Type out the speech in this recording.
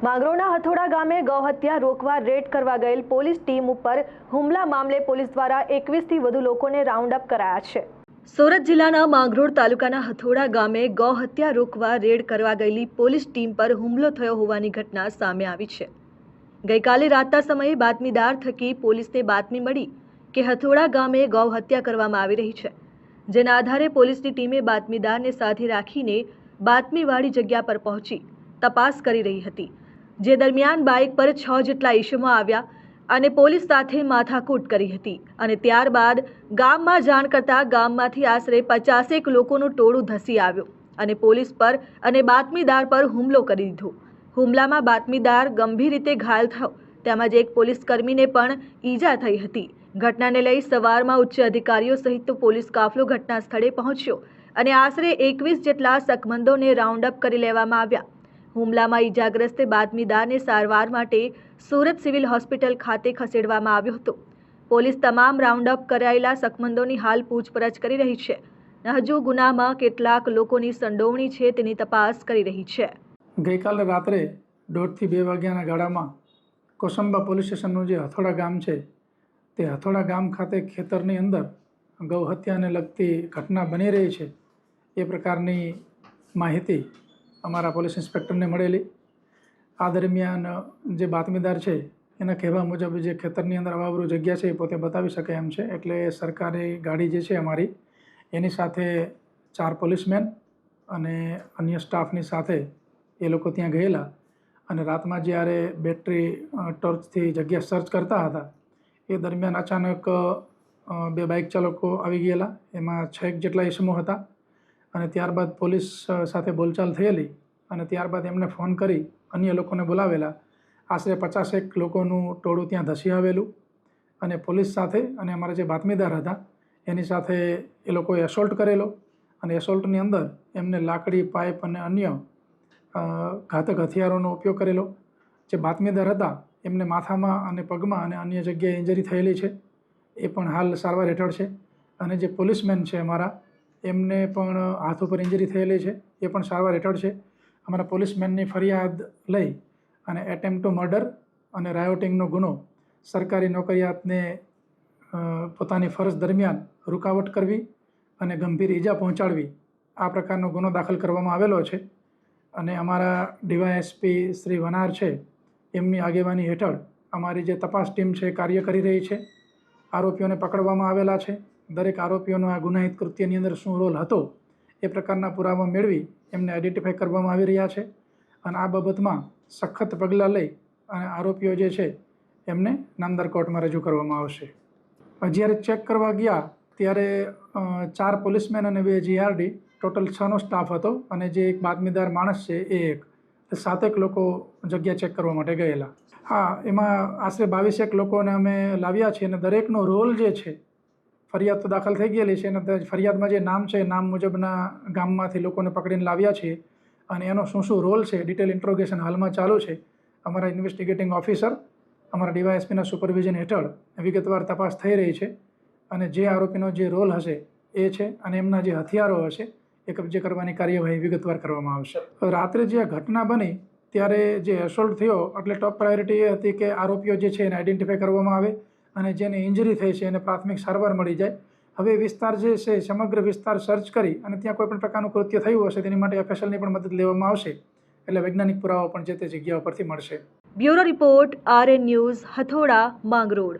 માંગરોળના હથોડા ગામે ગૌહત્યા રોકવા રેડ કરવા ગયેલ પોલીસ ટીમ ઉપર હુમલા મામલે પોલીસ દ્વારા 21થી વધુ લોકોને રાઉન્ડ અપ કરાયા છે। સુરત જિલ્લાના માંગરોળ તાલુકાના હથોડા ગામે ગૌહત્યા રોકવા રેડ કરવા ગયેલી પોલીસ ટીમ પર હુમલો થયો હોવાની ઘટના સામે આવી છે। ગઈકાલે રાતના સમયે બાતમીદાર થકી પોલીસને બાતમી મળી કે હથોડા ગામે ગૌહત્યા કરવામાં આવી રહી છે, જેના આધારે પોલીસની ટીમે બાતમીદારને સાથે રાખીને બાતમીવાળી જગ્યા પર પહોંચી તપાસ કરી રહી હતી। જે દરમિયાન બાઇક પર 6 જેટલા ઈસમો આવ્યા અને પોલીસ સાથે માથાકૂટ કરી હતી અને ત્યારબાદ ગામમાં જાણ કરતા ગામમાંથી આશરે 50 લોકોનું ટોળું ધસી આવ્યું અને પોલીસ પર અને બાતમીદાર પર હુમલો કરી દીધો। હુમલામાં બાતમીદાર ગંભીર રીતે ઘાયલ થયો, તેમજ એક પોલીસ કર્મીને પણ ઈજા થઈ હતી। ઘટનાને લઈ સવારમાં ઉચ્ચ અધિકારીઓ સહિત પોલીસ કાફલો ઘટના સ્થળે પહોંચ્યો અને આશરે 21 જેટલા શકમંદોને રાઉન્ડ અપ કરી લેવામાં આવ્યા। હુમલામાં ઈજાગ્રસ્ત બાતમીદારને સારવાર માટે સુરત સિવિલ હોસ્પિટલ ખાતે ખસેડવામાં આવ્યો હતો। પોલીસ તમામ રાઉન્ડ અપ કરાયેલા શકમંદોની હાલ પૂછપરછ કરી રહી છે અને હજુ ગુનામાં કેટલાક લોકોની સંડોવણી છે તેની તપાસ કરી રહી છે। ગઈકાલે રાત્રે 1:30 થી 2 વાગ્યાના ગાળામાં કોસંબા પોલીસ સ્ટેશનનું જે હથોડા ગામ છે તે હથોડા ગામ ખાતે ખેતરની અંદર ગૌ હત્યાને લગતી ઘટના બની રહી છે એ પ્રકારની માહિતી અમારા પોલીસ ઇન્સ્પેક્ટરને મળેલી। આ દરમિયાન જે બાતમીદાર છે એના કહેવા મુજબ જે ખેતરની અંદર અવાવરૂ જગ્યા છે એ પોતે બતાવી શકે એમ છે, એટલે સરકારી ગાડી જે છે અમારી એની સાથે 4 પોલીસમેન અને અન્ય સ્ટાફની સાથે એ લોકો ત્યાં ગયેલા અને રાતમાં જ્યારે બેટરી ટોર્ચથી જગ્યા સર્ચ કરતા હતા એ દરમિયાન અચાનક 2 બાઇક ચાલકો આવી ગયેલા, એમાં 6 જેટલા ઈસમો હતા અને ત્યારબાદ પોલીસ સાથે બોલચાલ થયેલી અને ત્યારબાદ એમને ફોન કરી અન્ય લોકોને બોલાવેલા। આશરે 50 લોકોનું ટોળું ત્યાં ધસી આવેલું અને પોલીસ સાથે અને અમારા જે બાતમીદાર હતા એની સાથે એ લોકોએ એસોલ્ટ કરેલો અને એસોલ્ટની અંદર એમને લાકડી, પાઇપ અને અન્ય ઘાતક હથિયારોનો ઉપયોગ કરેલો। જે બાતમીદાર હતા એમને માથામાં અને પગમાં અને અન્ય જગ્યાએ ઇન્જરી થયેલી છે, એ પણ હાલ સારવાર હેઠળ છે અને જે પોલીસમેન છે અમારા એમને પણ હાથ ઉપર ઇન્જરી થયેલી છે, એ પણ સારવાર હેઠળ છે। અમારા પોલીસમેનની ફરિયાદ લઈ અને એટેમ્પ્ટ ટુ મર્ડર અને રાયોટિંગનો ગુનો સરકારી નોકરિયાતને પોતાની ફરજ દરમિયાન રૂકાવટ કરવી અને ગંભીર ઈજા પહોંચાડવી આ પ્રકારનો ગુનો દાખલ કરવામાં આવેલો છે અને અમારા ડીવાયએસપી શ્રી વનાર છે એમની આગેવાની હેઠળ અમારી જે તપાસ ટીમ છે કાર્ય કરી રહી છે। આરોપીઓને પકડવામાં આવેલા છે। દરેક આરોપીઓનો આ ગુનાહિત કૃત્યની અંદર શું રોલ હતો એ પ્રકારના પુરાવા મેળવી એમને આઈડેન્ટિફાઈ કરવામાં આવી રહ્યા છે અને આ બાબતમાં સખત પગલાં લઈ અને આરોપીઓ જે છે એમને નામદાર કોર્ટમાં રજૂ કરવામાં આવશે। જ્યારે ચેક કરવા ગયા ત્યારે 4 પોલીસમેન અને 2 જીઆરડી ટોટલ 6નો સ્ટાફ હતો અને જે એક બાતમીદાર માણસ છે એ 7 લોકો જગ્યા ચેક કરવા માટે ગયેલા। હા, એમાં આશરે 22 લોકોને અમે લાવ્યા છીએ અને દરેકનો રોલ જે છે, ફરિયાદ તો દાખલ થઈ ગયેલી છે અને ફરિયાદમાં જે નામ છે નામ મુજબના ગામમાંથી લોકોને પકડીને લાવ્યા છીએ અને એનો શું રોલ છે ડિટેલ ઇન્ટ્રોગેશન હાલમાં ચાલુ છે। અમારા ઇન્વેસ્ટિગેટિંગ ઓફિસર અમારા ડીવાયએસપીના સુપરવિઝન હેઠળ વિગતવાર તપાસ થઈ રહી છે અને જે આરોપીનો જે રોલ હશે એ છે અને એમના જે હથિયારો હશે એ કબજે કરવાની કાર્યવાહી વિગતવાર કરવામાં આવશે। રાત્રે જે આ ઘટના બની ત્યારે જે એસોલ્ટ થયો એટલે ટોપ પ્રાયોરિટી એ હતી કે આરોપીઓ જે છે એને આઈડેન્ટિફાઈ કરવામાં આવે અને જેને ઇન્જરી થઈ છે એને પ્રાથમિક સારવાર મળી જાય। હવે વિસ્તાર જે છે સમગ્ર વિસ્તાર સર્ચ કરી અને ત્યાં કોઈ પણ પ્રકારનું કૃત્ય થયું હશે તેની માટે એફએસએલની પણ મદદ લેવામાં આવશે, એટલે વૈજ્ઞાનિક પુરાવા પણ જે તે જગ્યાઓ પરથી મળશે। Bureau report, RN news, Hathoda, Mangrol.